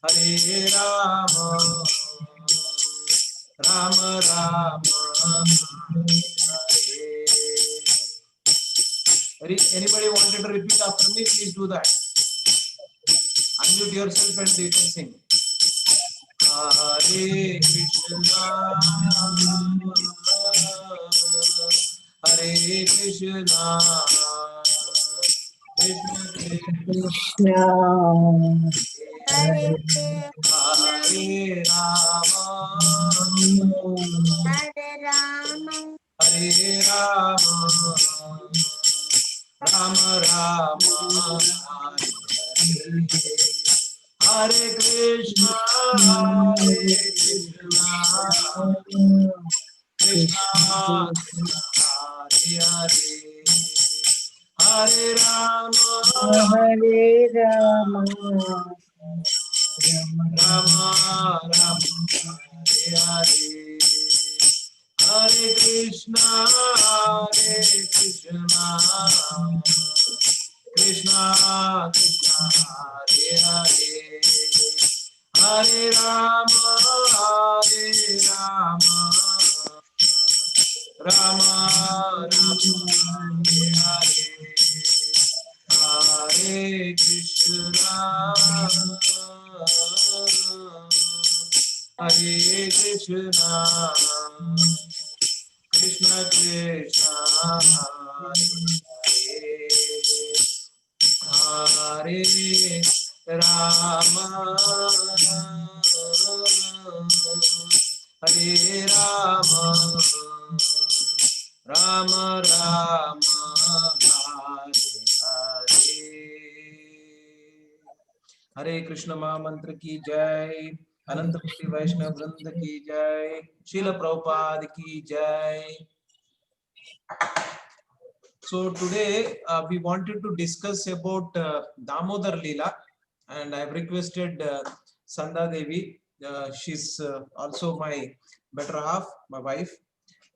Hare Rama, Rama Rama, Hare. Anybody wanted to repeat after me? Please do that. Unmute yourself and you can sing. Hare Krishna, Hare Krishna, Krishna Krishna, Hare Hare Rama, Hare Rama, Hare Rama, Rama Rama, Hare Krishna, Krishna Krishna, Hare Hare, Hare Rama, Hare Rama, Rama Rama, Hare Hare, Hare Krishna, Krishna Krishna, Hare Hare, Hare Rama, Rama Rama, Hare Hare, Hare Krishna, Hare Krishna, Krishna Krishna, Hare Hare, Rama, Hare Rama, Rama Rama, Hare Hare. हरे कृष्ण महामंत्र की जय, अनंत कोटि वैष्णव वृंद की जय, श्रील प्रभुपाद की जय. So today we wanted to discuss about Damodar Leela, and I have requested Sanda Devi. She's also my better half, my wife,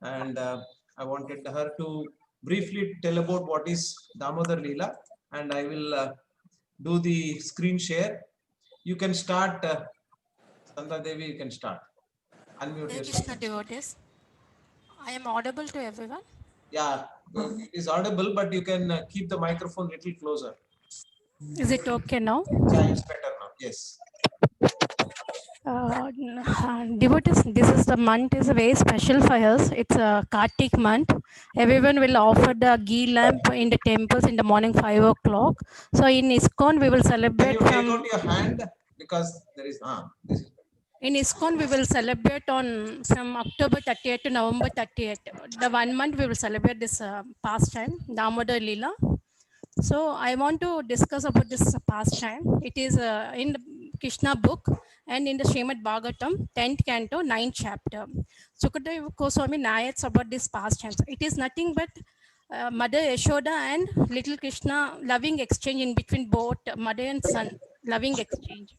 and I wanted her to briefly tell about what is Damodar Leela, and I will do the screen share. You can start, Sanda Devi, you can start. Unmute Hare yourself. Krishna devotees. I am audible to everyone. Yeah, it is audible, but you can keep the microphone a little closer. Is it okay now? Yeah, it's better now. Yes. Devotees, this is the month is very special for us. It's a Kartik month. Everyone will offer the ghee lamp in the temples in the morning 5 o'clock. So in ISKCON we will Can celebrate you take from out your hand, because there is this is in ISKCON we will celebrate on from October 30th to November 30th. The 1 month we will celebrate this pastime, Damodar Leela. So I want to discuss about this pastime. It is in the Krishna book and in the Srimad Bhagavatam, 10th canto, 9th chapter. Sukadeva Goswami narrates about this pastime. It is nothing but Mother Yashoda and little Krishna loving exchange in between both mother and son, loving exchange.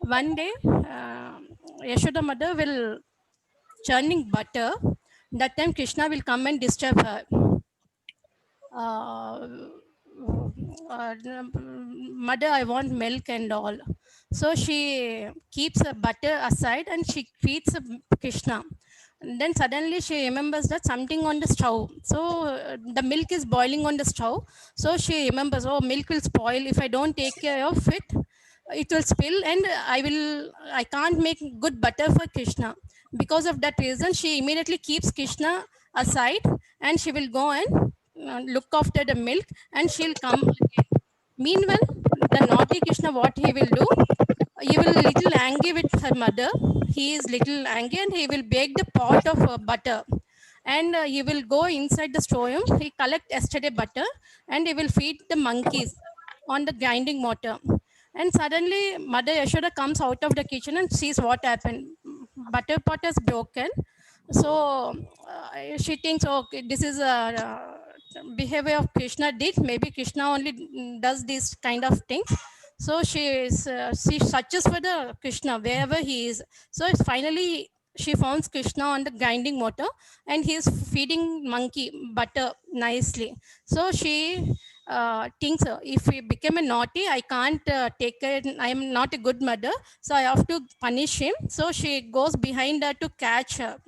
One day, Yashoda mother will churning butter. That time Krishna will come and disturb her. Mother, I want milk and all. So she keeps the butter aside and she feeds Krishna. And then suddenly she remembers that something on the stove. So the milk is boiling on the stove. So she remembers, oh, milk will spoil if I don't take care of it. It will spill and I can't make good butter for Krishna. Because of that reason, she immediately keeps Krishna aside and she will go and look after the milk and she'll come again. Meanwhile, the naughty Krishna, what he will do, he will little angry with her mother. He is little angry and he will bake the pot of butter. And he will go inside the storeroom. He collect yesterday butter and he will feed the monkeys on the grinding mortar. And suddenly, Mother Yashoda comes out of the kitchen and sees what happened. Butter pot is broken. So she thinks, okay, this is a behavior of Krishna did. Maybe Krishna only does these kind of things. So she searches for the Krishna wherever he is. So finally she finds Krishna on the grinding mortar and he is feeding monkey butter nicely. So she thinks if he became a naughty, I can't take it. I am not a good mother, so I have to punish him. So she goes behind her to catch her.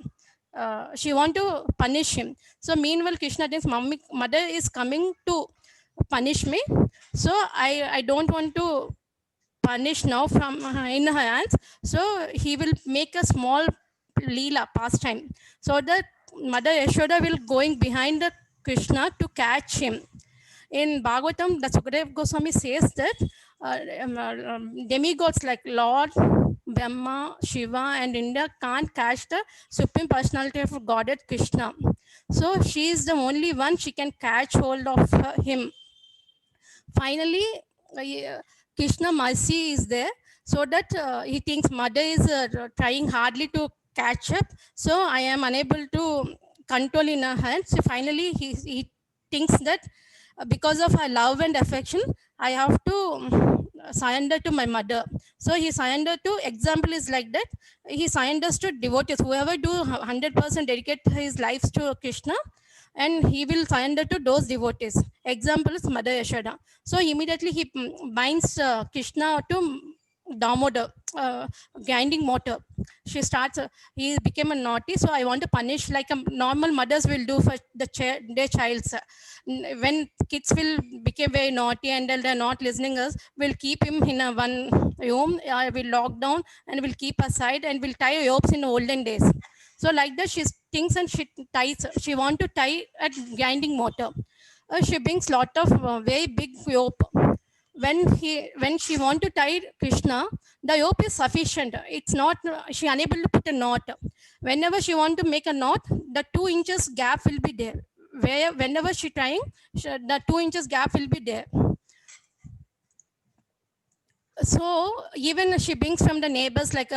She want to punish him. So meanwhile, Krishna thinks, "Mummy, mother is coming to punish me. So I don't want to punish now from in her hands. So he will make a small leela pastime. So that Mother Yashoda will going behind the Krishna to catch him. In Bhagavatam, the Sukadev Goswami says that demigods like Lord, Brahma, Shiva, and Indra can't catch the Supreme Personality of Godhead Krishna. So she is the only one she can catch hold of him. Finally, Krishna mercy is there, so that he thinks mother is trying hardly to catch up. So I am unable to control in her hands. So finally, he thinks that because of her love and affection, I have to surrender to my mother. So he surrendered to, example is like that, he surrenders to devotees. Whoever do 100% dedicate his lives to Krishna, and he will surrender to those devotees. Example is Mother Yashoda. So immediately he binds Krishna to Damodar, grinding motor. She starts, he became a naughty, so I want to punish like a normal mothers will do for their childs. When kids will become very naughty and they're not listening us, we'll keep him in a one room, will lock down and will keep aside and will tie ropes in olden days. So like that, she thinks and she ties. She want to tie at grinding motor. She brings lot of very big rope. When she want to tie Krishna, the rope is sufficient. It's not, she unable to put a knot. Whenever she want to make a knot, the 2 inches gap will be there. Whenever she trying, the 2 inches gap will be there. So even she brings from the neighbors, like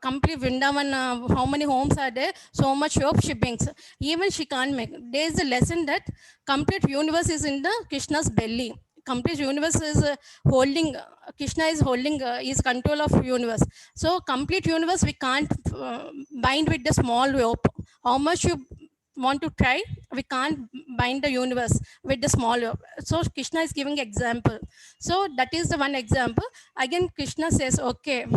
complete Vrindavan, how many homes are there, so much rope she brings. Even she can't make. There is a lesson that complete universe is in the Krishna's belly. Complete universe is holding, Krishna is holding his control of universe. So complete universe we can't bind with the small rope. How much you want to try, we can't bind the universe with the small rope. So Krishna is giving example. So that is the one example. Again Krishna says, okay,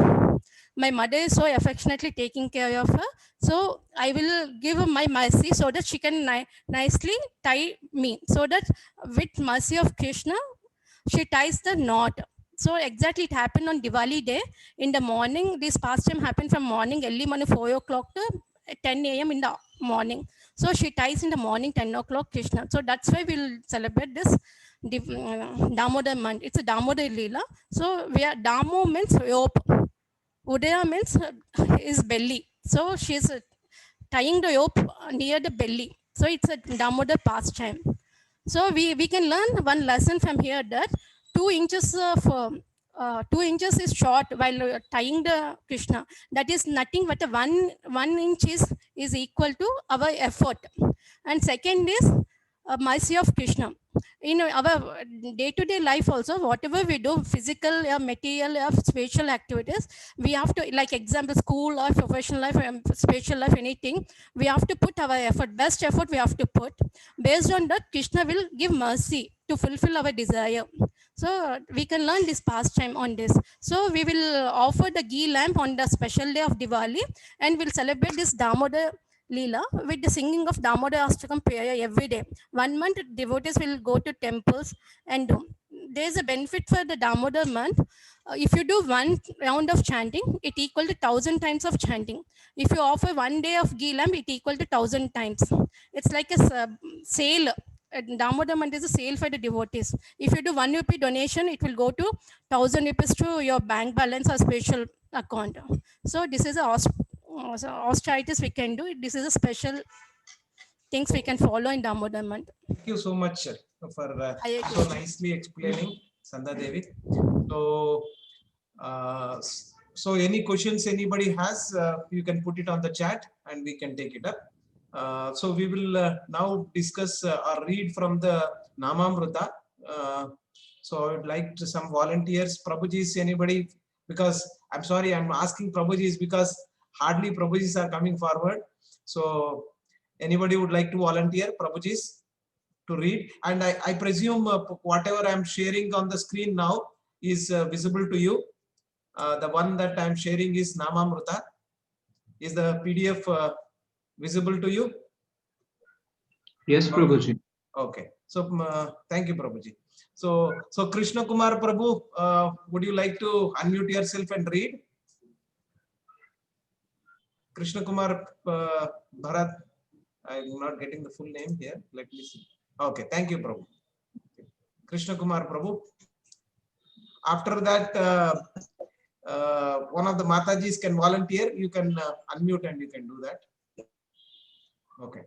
my mother is so affectionately taking care of her, so I will give her my mercy so that she can nicely tie me. So that with mercy of Krishna, she ties the knot. So exactly it happened on Diwali day in the morning. This pastime happened from morning, early morning 4 o'clock to 10 a.m. in the morning. So she ties in the morning 10 o'clock Krishna. So that's why we'll celebrate this Damodar month. It's a Damodar Leela. So we are, Damo means rope. Udaya means is belly. So she's tying the rope near the belly. So it's a Damodar pastime. So we can learn one lesson from here, that 2 inches of 2 inches is short while tying the Krishna. That is nothing but a one inch is equal to our effort. And second is mercy of Krishna. In our day-to-day life also, whatever we do, physical or material or spiritual activities, we have to, like example, school or professional life, spiritual life, anything, we have to put our effort, best effort we have to put. Based on that, Krishna will give mercy to fulfill our desire. So we can learn this pastime on this. So we will offer the ghee lamp on the special day of Diwali, and we'll celebrate this Damodar Leela with the singing of Damodar Ashtakam prayer every day. 1 month devotees will go to temples and do. There is a benefit for the Damodar month. If you do 1 round of chanting, it equal to 1,000 times of chanting. If you offer 1 day of ghee lamp, it equal to 1,000 times. It's like a sale. Damodar month is a sale for the devotees. If you do 1 rupee donation, it will go to 1,000 rupees to your bank balance or special account. So this is a austerities we can do. This is a special things we can follow in Damodar month. Thank you so much for I so agree. nicely explaining, Sandha Devi. So, so any questions anybody has, you can put it on the chat and we can take it up. So we will now discuss or read from the Namamrita. So I would like to some volunteers. Prabhuji, anybody? Because I'm sorry, I'm asking Prabhuji because hardly Prabhujis are coming forward. So anybody would like to volunteer, Prabhuji? to read. And I presume whatever I'm sharing on the screen now is visible to you. The one that I'm sharing is Namamruta. Is the PDF visible to you? Yes, Prabhuji. Okay. So thank you, Prabhuji. So Krishna Kumar Prabhu, would you like to unmute yourself and read? Krishna Kumar Bharat. I'm not getting the full name here. Let me see. Okay. Thank you, Prabhu. Krishna Kumar Prabhu. After that, one of the Matajis can volunteer. You can unmute and you can do that. Okay.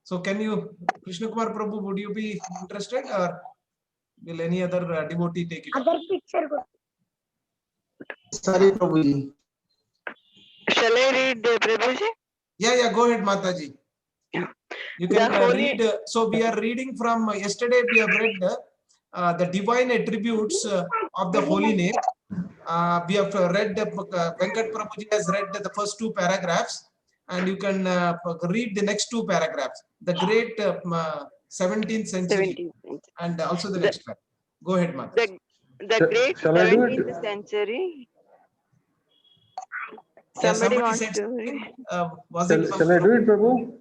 So can you, Krishna Kumar Prabhu, would you be interested, or will any other devotee take it up? Other picture. Sorry, Prabhuji. Shall I read, Prabhuji? Yeah, go ahead, Mataji. You can read. So we are reading from yesterday. We have read the divine attributes of the holy name. We have read, Venkat Prabhuji has read the first two paragraphs, and you can read the next two paragraphs. The great 17th century, 17th. and also the next one. Go ahead, Mataji. The great Shall I do it? 17th century. Yeah, Somebody wants said to something. read. Was it Shall I do it, Prabhu?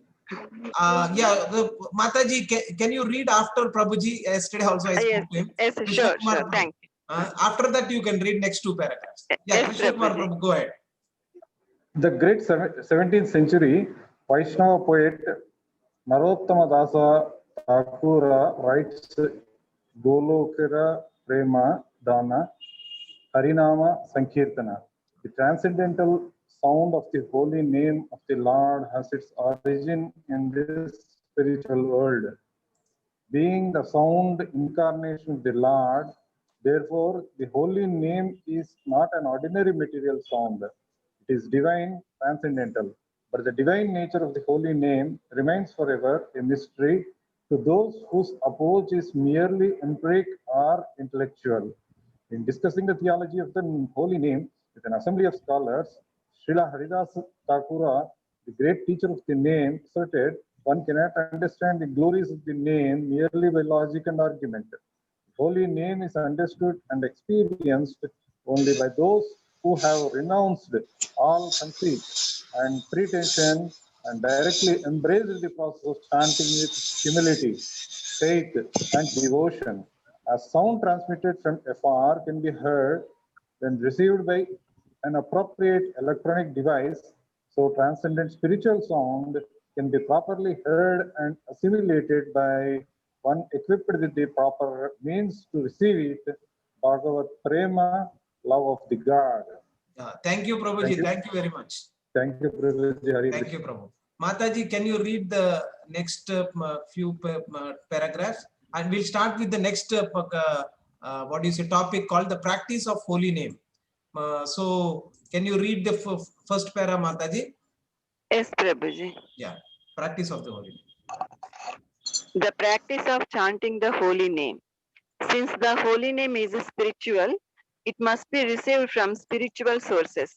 Mataji, can you read after Prabhuji? Yesterday also I Yes, spoke to him. yes, Krishna sure, Kumar sure. Prabhu. Thank you. After that, you can read next two paragraphs. Yeah, Yes, Krishna Kumar Prabhuji. Prabhu, go ahead. The great 17th century Vaishnava poet Narottama Dasa Thakura writes Golokara Prema Dana Harinama Sankirtana. The transcendental sound of the holy name of the Lord has its origin in this spiritual world. Being the sound incarnation of the Lord, therefore, the holy name is not an ordinary material sound. It is divine, transcendental. But the divine nature of the holy name remains forever a mystery to those whose approach is merely empiric or intellectual. In discussing the theology of the holy name with an assembly of scholars, Srila Haridas Thakura, the great teacher of the name, asserted one cannot understand the glories of the name merely by logic and argument. Holy name is understood and experienced only by those who have renounced all conceit and pretension and directly embraced the process of chanting with humility, faith, and devotion. As sound transmitted from afar can be heard when received by an appropriate electronic device, so transcendent spiritual sound can be properly heard and assimilated by one equipped with the proper means to receive it. Bhagavat Prema, love of the God. Thank you, Prabhuji. Thank you very much. Thank you, Prabhuji. Hare Thank Krishna. you, Prabhu. Mataji, can you read the next few paragraphs? And we'll start with the next topic called the practice of holy name. So can you read the first para, Mataji? Yes, Prabhuji. Yeah, practice of the holy name. The practice of chanting the holy name. Since the holy name is spiritual, it must be received from spiritual sources.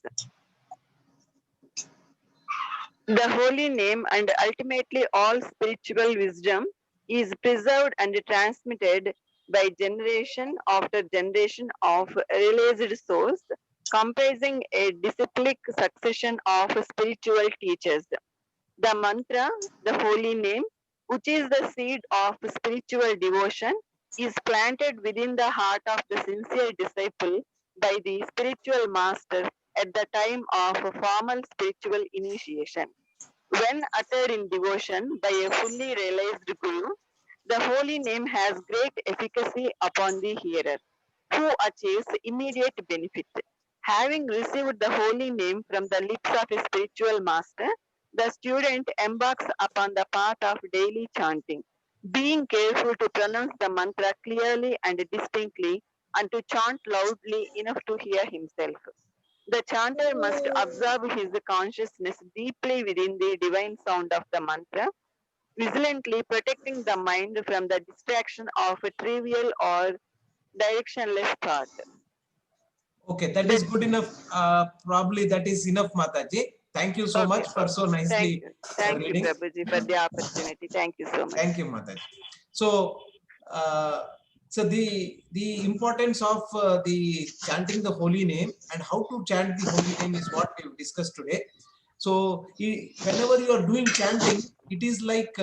The holy name and ultimately all spiritual wisdom is preserved and transmitted by generation after generation of realized souls, comprising a disciplic succession of spiritual teachers. The mantra, the holy name, which is the seed of spiritual devotion, is planted within the heart of the sincere disciple by the spiritual master at the time of formal spiritual initiation. When uttered in devotion by a fully realized guru, the holy name has great efficacy upon the hearer, who achieves immediate benefit. Having received the holy name from the lips of a spiritual master, the student embarks upon the path of daily chanting, being careful to pronounce the mantra clearly and distinctly and to chant loudly enough to hear himself. The chanter must absorb his consciousness deeply within the divine sound of the mantra, vigilantly protecting the mind from the distraction of a trivial or directionless thought. Okay, that is good enough. Probably that is enough, Mataji. Thank you so much for so nicely Thank you, reading. Prabhuji, for the opportunity. Thank you so much. Thank you, Mataji. So so the importance of the chanting the holy name and how to chant the holy name is what we have discussed today. So whenever you are doing chanting, it is like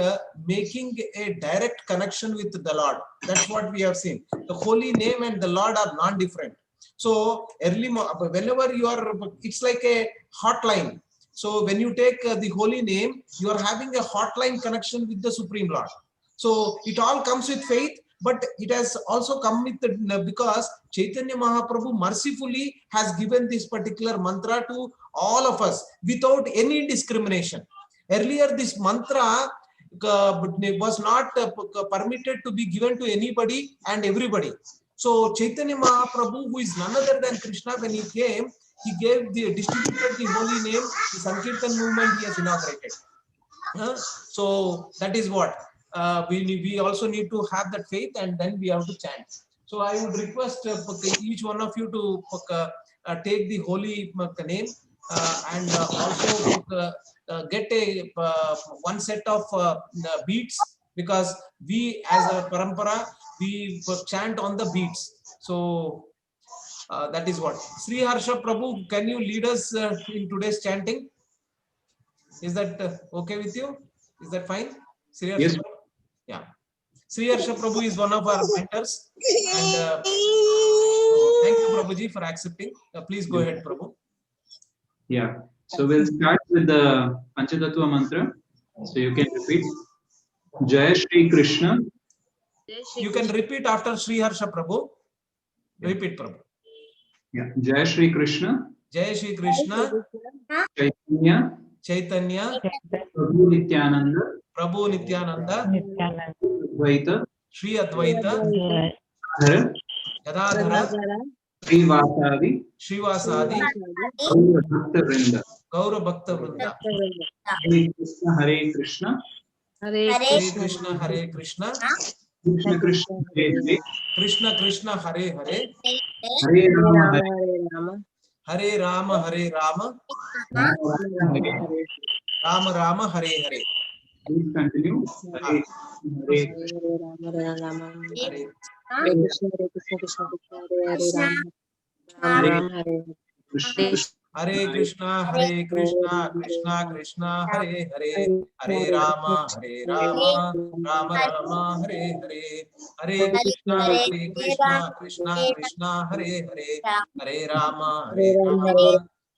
making a direct connection with the Lord. That's what we have seen. The holy name and the Lord are non-different. So whenever you are, it's like a hotline. So when you take the holy name, you are having a hotline connection with the Supreme Lord. So it all comes with faith, but it has also come with the, because Chaitanya Mahaprabhu mercifully has given this particular mantra to all of us without any discrimination. Earlier, this mantra was not permitted to be given to anybody and everybody. So Chaitanya Mahaprabhu, who is none other than Krishna, when he came, he distributed the holy name, the Sankirtan movement he has inaugurated. So that is what we also need to have that faith, and then we have to chant. So I would request each one of you to take the holy name and also get a one set of beats, because we as a parampara, we chant on the beats. So that is what. Sri Harsha Prabhu, can you lead us in today's chanting? Is that okay with you? Is that fine? Sri Harsha Yes. Prabhu? Yeah. Sri Harsha Prabhu is one of our mentors. And thank you, Prabhuji, for accepting. Please go ahead, Prabhu. Yeah. So we'll start with the Panchatattva mantra. So you can repeat. Jai Shri Krishna. You can repeat after Sri Harsha Prabhu. Repeat, Prabhu. Yeah. Jai Shri Krishna. Jai Shri Krishna, Chaitanya. Chaitanya, Prabhu Nityananda. Prabhu Nityananda, Advaita. Sri Advaita, Gadadhara, Srivasadi. Srivasadi, Gaura Bhakta Vrinda. Gaura Bhakta Vrinda. Hare Krishna. Hare Krishna, Hare Krishna, Krishna Krishna Hare Hare. Krishna Krishna, Hare Hare, Hare Rama Hare Rama, Hare Rama, Rama Rama, Hare Hare. Please continue. Hare Hare Krishna, Hare Krishna, Krishna Krishna, Hare Hare, Hare Rama, Rama Rama, Hare Hare. Hare Krishna, Krishna Krishna, Hare Hare, Hare Rama, Rama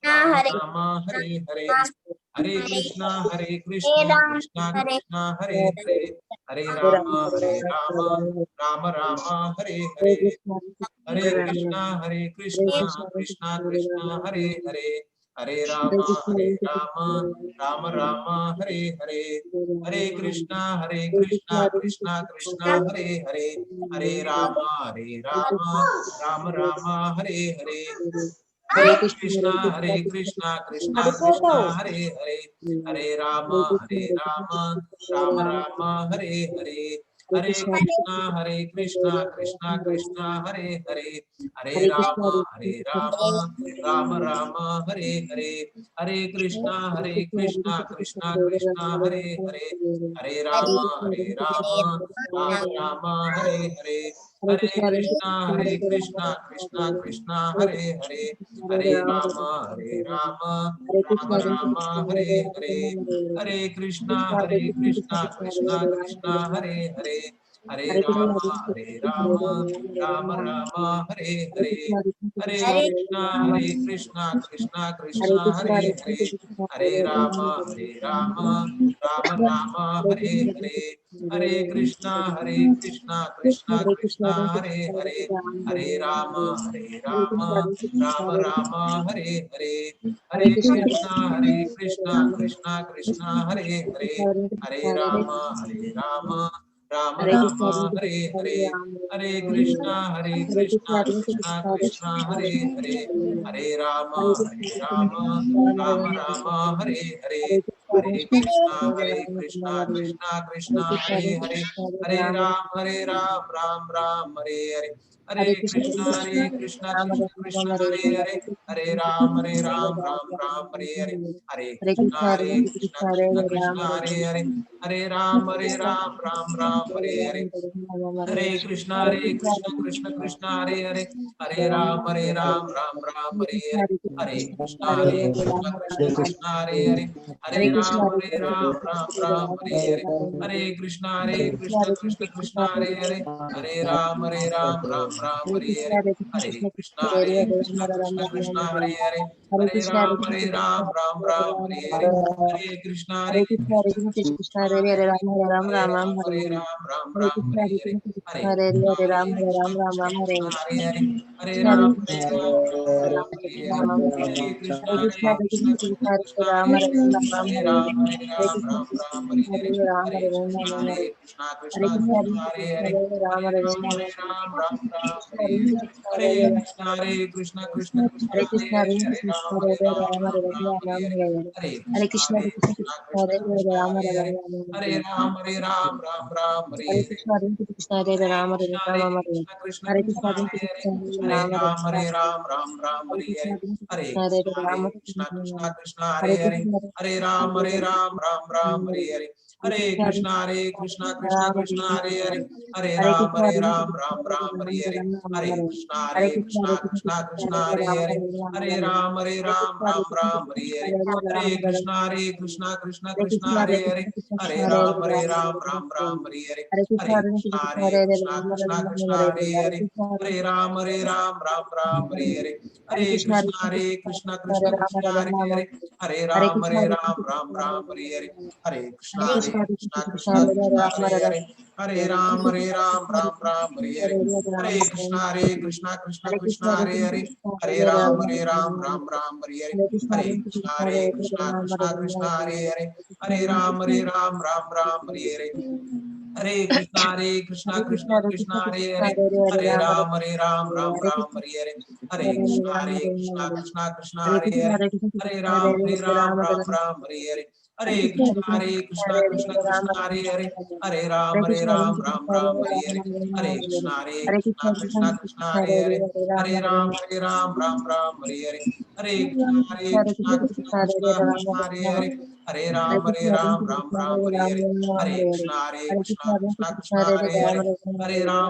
Rama, Hare Hare. Hare Krishna, Krishna Krishna, Hare Hare, Hare Rama, Rama Rama, Hare Hare. Hare Krishna, Krishna Krishna, Hare Hare, Hare Rama, Rama Rama, Hare Hare. Hare Krishna, Krishna Krishna, Hare Hare, Hare Rama, Rama Rama, Hare Hare. Hare Krishna, Krishna Krishna, Hare Hare, Hare Rama, Rama Rama, Hare Hare. Hare Krishna, Krishna Krishna, Hare Hare, Hare Rama, Rama Rama, Hare Hare. Hare Krishna, Krishna Krishna, Hare Hare, Hare Rama, Rama Rama, Hare Hare. Hare Krishna, Krishna Krishna, Hare Hare, Hare Rama, Rama Rama, Hare Hare. Hare Krishna, Krishna Krishna, Hare Hare, Hare Rama, Rama Rama, Hare Hare. Hare Krishna, Krishna Krishna, Hare Hare, Hare Rama, Rama Rama, Hare Hare. Hare Krishna, Krishna Krishna, Hare Hare, Hare Rama, Rama Rama, Hare Hare. Hare Krishna, Krishna Krishna, Hare Hare, Hare Rama, Rama Rama, Hare Hare. Hare Krishna, Krishna Krishna, Hare Hare, Hare Rama, Rama Rama, Hare Hare. Hare Krishna, Krishna Krishna, Hare Hare, Hare Ram, Ram Ram, Hare Hare. Hare Krishna, Krishna Krishna, Hare Hare, Hare Ram, Ram Ram, Hare Hare. Hare Krishna, Krishna Krishna, Hare Hare, Hare Ram, Ram Ram, Hare Hare. Hare Krishna, Krishna Krishna, Hare Hare, Hare Ram, Ram Ram, Hare Hare. Hare Krishna, Krishna Krishna, Hare Hare, Hare Ram, Ram Ram, Hare Hare. Hare Krishna, Krishna Krishna, Hare Hare, Hare Ram, Ram Ram, Hare Hare. Hare Krishna, Krishna Krishna, Hare Hare, Hare Ram, Ram Ram, Hare Hare. Hare Krishna, Krishna Krishna, Hare Hare, Hare Ram, Ram Ram, Hare Hare. Hare Krishna, Krishna Krishna, Hare Hare, Hare Ram, Ram Ram, Hare Hare. Hare Krishna, Krishna Krishna, Hare Hare, Hare Ram, Ram Ram, Hare Hare. Hare Krishna, Krishna Krishna, Hare Hare, Hare Ram, Ram Ram, Hare Hare. Hare Krishna, Krishna Krishna, Hare Hare, Hare Ram, Ram Ram, Hare Hare. Hare Krishna, Krishna Krishna, Hare Hare, Hare Ram, Ram Ram, Hare Hare. Hare Krishna, Krishna Krishna, Hare Hare, Hare Ram, Ram Ram, Hare Hare. Hare Krishna, Krishna Krishna, Hare Hare, Hare Ram, Ram Ram, Hare Hare. Hare Krishna, Krishna Krishna, Hare Hare, Hare Ram, Ram Ram, Hare Hare. Hare Krishna, Krishna Krishna, Hare Hare, Hare Ram, Ram Ram, Hare Hare. Hare Krishna, Krishna Krishna, Hare Hare, Hare Ram, Ram Ram, Hare Hare. Hare Krishna, Krishna Krishna, Hare Hare, Hare Ram, Ram Ram, Hare Hare. Hare Krishna, Krishna Krishna, Hare Hare, Hare Ram, Ram Ram, Hare Hare. Hare Krishna, Krishna Krishna, Hare Hare, Hare Ram, Ram Ram, Hare Hare. Hare Krishna, Krishna Krishna, Hare Hare, Hare Ram, Ram Ram, Hare Hare. Hare Krishna, Krishna Krishna, Hare Hare, Hare Ram, Ram Ram, Hare Hare. Hare Krishna, Krishna Krishna, Hare Hare, Hare Ram, Ram Ram, Hare Hare. Hare Krishna, Krishna Krishna, Hare Hare, Hare Ram, Ram Ram, Hare Hare. Hare Krishna, Krishna Krishna, Hare Hare, Hare Ram, Ram Ram, Hare Hare. Hare Krishna, Krishna Krishna, Hare Hare, Hare Ram, Ram Ram, Hare Hare. Hare Krishna, Krishna Krishna, Hare Hare, Hare Ram, Ram Ram, Hare Hare. Hare Krishna, Krishna Krishna, Hare Hare, Hare Ram, Ram Ram, Hare Hare. Hare Krishna, Krishna Krishna, Hare Hare, Hare Ram, Ram Ram, Hare Hare. Hare Krishna, Krishna Krishna, Hare Hare, Hare Ram,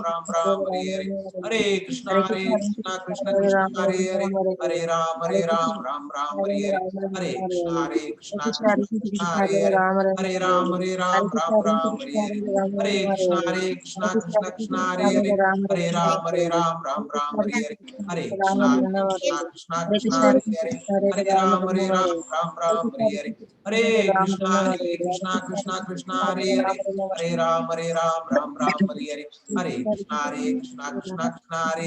Ram Ram, Hare Hare. Hare Krishna, Krishna Krishna, Hare Hare, Hare Ram, Ram Ram, Hare Hare. Hare Krishna, Krishna Krishna, Hare Hare, Hare Ram, Ram Ram, Hare Hare. Hare Krishna, Krishna Krishna, Hare Hare, Hare Ram, Ram Ram, Hare Hare. Hare Krishna, Krishna Krishna, Hare Hare,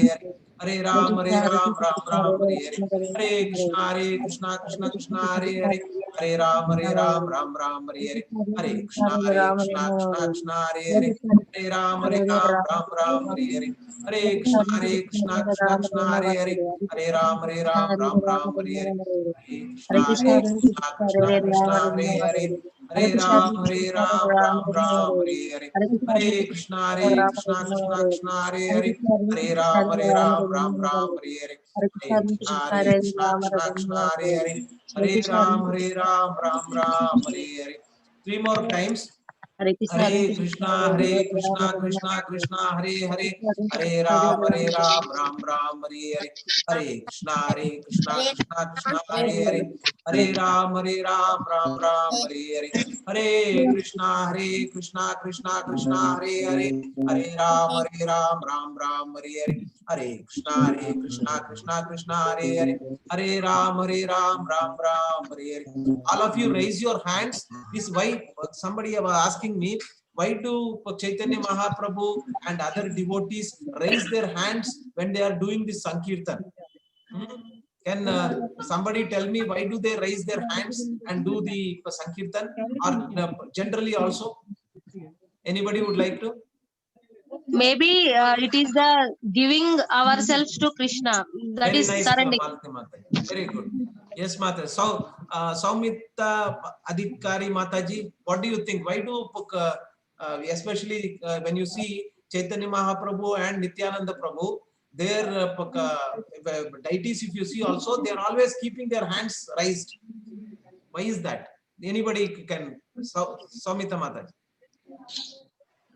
Hare Ram, Ram Ram, Hare Hare. Hare Krishna, Krishna Krishna, Hare Hare, Hare Ram, Ram Ram, Hare Hare. Hare Krishna, Krishna Krishna, Hare Hare, Hare Ram, Ram Ram, Hare Hare. Hare Krishna, Krishna Krishna, Hare Hare, Hare Ram, Ram Ram, Hare Hare. Hare Krishna, Krishna Krishna, Hare Hare, Hare Ram, Ram Ram, Hare Hare. Hare Krishna, Krishna Krishna, Hare Hare, Hare Ram, Ram Ram, Hare Hare. Hare Krishna, Krishna Krishna, Hare Hare, Hare Ram, Ram Ram, Hare Hare. Three more times. Hare Krishna, Krishna Krishna, Hare Hare, Hare Ram, Ram Ram, Hare Hare. Hare Krishna, Krishna Krishna, Hare Hare, Hare Ram, Ram Ram, Hare Hare. Hare Krishna, Krishna Krishna, Hare Hare, Hare Ram, Ram Ram, Hare Hare. Hare Krishna, Krishna Krishna, Hare Hare, Hare Ram, Ram Ram, Hare Hare. All of you raise your hands. This why somebody was asking me, why do Chaitanya Mahaprabhu and other devotees raise their hands when they are doing this Sankirtan? Can somebody tell me why do they raise their hands and do the Sankirtan, or generally also? Anybody would like to? Maybe it is the giving ourselves to Krishna. That Very is nice, surrendering. Malati Mataji. Very good. Yes, Mata. So, Saumita Adhikari Mataji, what do you think? Why do, especially when you see Chaitanya Mahaprabhu and Nityananda Prabhu, their deities, if you see also, they are always keeping their hands raised. Why is that? Anybody can, Saumita Mataji.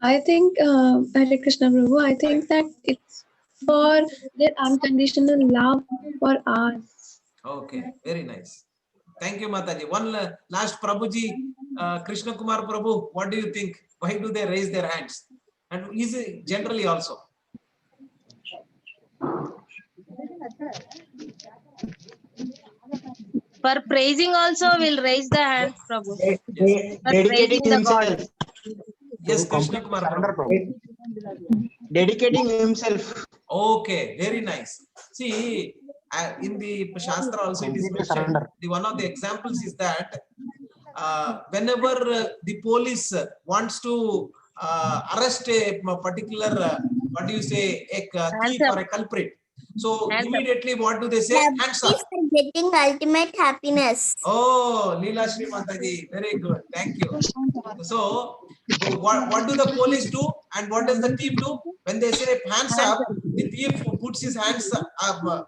I think, Hare Krishna Prabhu, I think that it's for their unconditional love for us. Okay, very nice. Thank you, Mataji. One last Prabhuji, Krishna Kumar Prabhu, what do you think? Why do they raise their hands? And easy generally also. For praising also will raise the hand, Prabhu. Yes, For Dedicating praising the God. himself. yes, Krishna Kumar Prabhu. Dedicating himself. Okay, very nice. See, in the Shastra also it is Completely mentioned. surrender. One of the examples is that whenever the police wants to arrest a particular, what do you say, a thief Hands up. or a culprit, so Hands up. immediately what do they say? Hands up. Is for getting ultimate happiness. Oh, Leela Shri Mataji, very good. Thank you. So, what do the police do and what does the thief do? When they say hands up, the thief puts his hands up.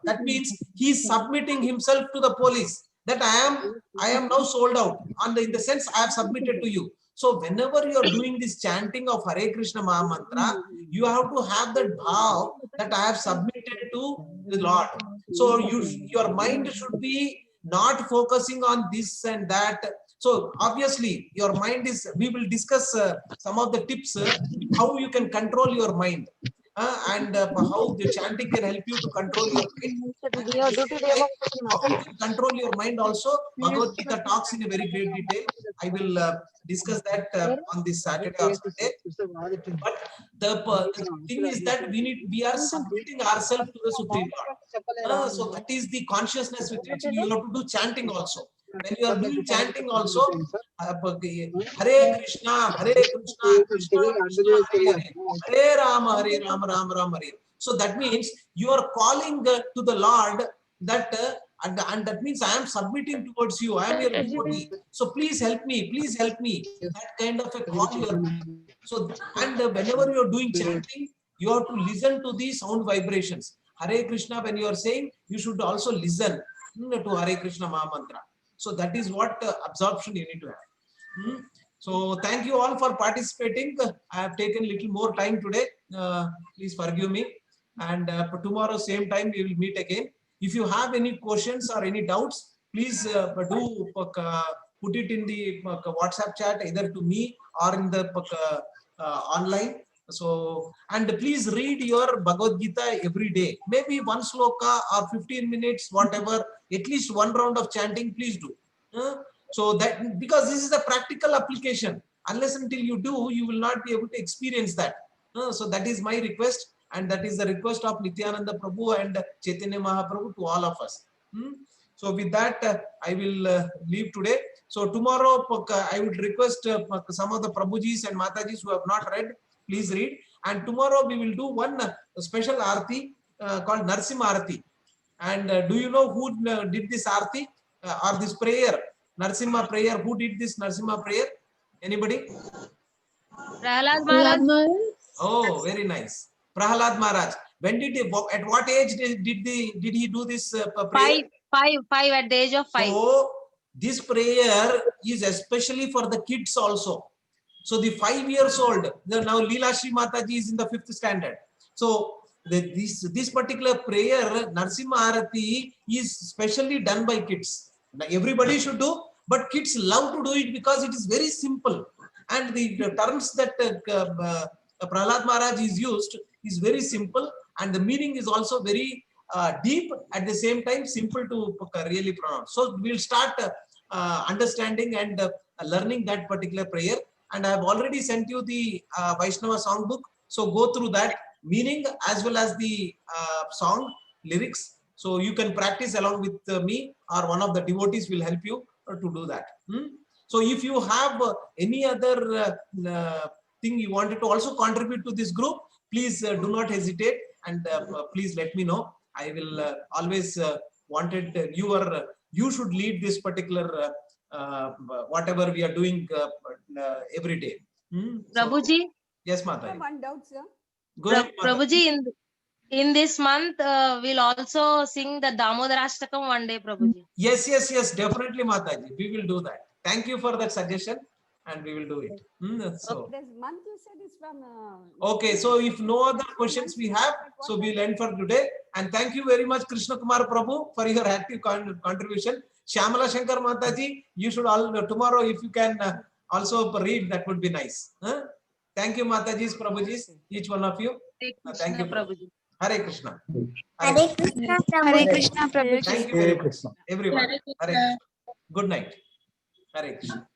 That means he is submitting himself to the police. That I am now sold out. In the sense, I have submitted to you. So, whenever you are doing this chanting of Hare Krishna Maha Mantra, you have to have that bhav that I have submitted to the Lord. So, your mind should be not focusing on this and that. So obviously your mind is, we will discuss some of the tips how you can control your mind and how the chanting can help you to control your mind. How you can control your mind also, Bhagavad Gita talks in a very great detail. I will discuss that on this Saturday or Sunday. But the thing is that we are submitting ourselves to the Supreme Lord. So that is the consciousness with which you have to do chanting also. When you are doing chanting also, Hare Krishna, Krishna Krishna, Hare Hare, Hare Rama, Rama Rama, Hare. So that means you are calling to the Lord that, and that means I am submitting towards you. I am your devotee. So please help me, please help me. That kind of a call you are doing. So, and whenever you are doing chanting, you have to listen to the sound vibrations. Hare Krishna, when you are saying, you should also listen to Hare Krishna Maha Mantra. So that is what absorption you need to have. So thank you all for participating. I have taken a little more time today. Please forgive me. And tomorrow same time we will meet again. If you have any questions or any doubts, please do put it in the WhatsApp chat either to me or in the online. So, and please read your Bhagavad Gita every day. Maybe one sloka or 15 minutes, whatever, at least one round of chanting, please do. So that, because this is a practical application. Unless until you do, you will not be able to experience that. So that is my request. And that is the request of Nityananda Prabhu and Chaitanya Mahaprabhu to all of us. So with that, I will leave today. So tomorrow, I would request some of the Prabhujis and Matajis who have not read, please read. And tomorrow we will do one special Aarti called Narsimha Aarti. And do you know who did this Aarti or this prayer? Narsimha prayer. Who did this Narsimha prayer? Anybody? Prahlad Maharaj. Oh, very nice. Prahlad Maharaj. When did he? At what age did he do this prayer? Five at the age of 5. So this prayer is especially for the kids also. So the 5 years old. Now Leela Shri Mataji is in the 5th standard. So this particular prayer, Narsimha Aarati, is specially done by kids. Now, everybody should do, but kids love to do it because it is very simple. And the terms that Prahlad Maharaj is used is very simple, and the meaning is also very deep, at the same time simple to really pronounce. So we'll start understanding and learning that particular prayer. And I have already sent you the Vaishnava songbook. So go through that meaning as well as the song lyrics. So you can practice along with me, or one of the devotees will help you to do that. So if you have any other thing you wanted to also contribute to this group, please do not hesitate, and please let me know. I will always wanted you should lead this particular whatever we are doing every day. Prabhuji, Yes, Mata. One doubt, sir. Go ahead, Mata. Prabhuji, in this month, we'll also sing the Damodarashtakam one day, Prabhuji. Yes, definitely, Mataji. We will do that. Thank you for that suggestion, and we will do it. So, This month you said is from. okay, so if no other questions we have, so we'll end for today. And thank you very much, Krishna Kumar Prabhu, for your active contribution. Shyamala Shankar Mataji, you should all tomorrow, if you can also read, that would be nice. Thank you, Matajis, Prabhujis, each one of you. Thank you, Prabhuji. Hare Krishna. Hare Krishna, Hare Krishna, Prabhuji. Thank you very much, everyone. Hare Krishna. Good night. Hare Krishna.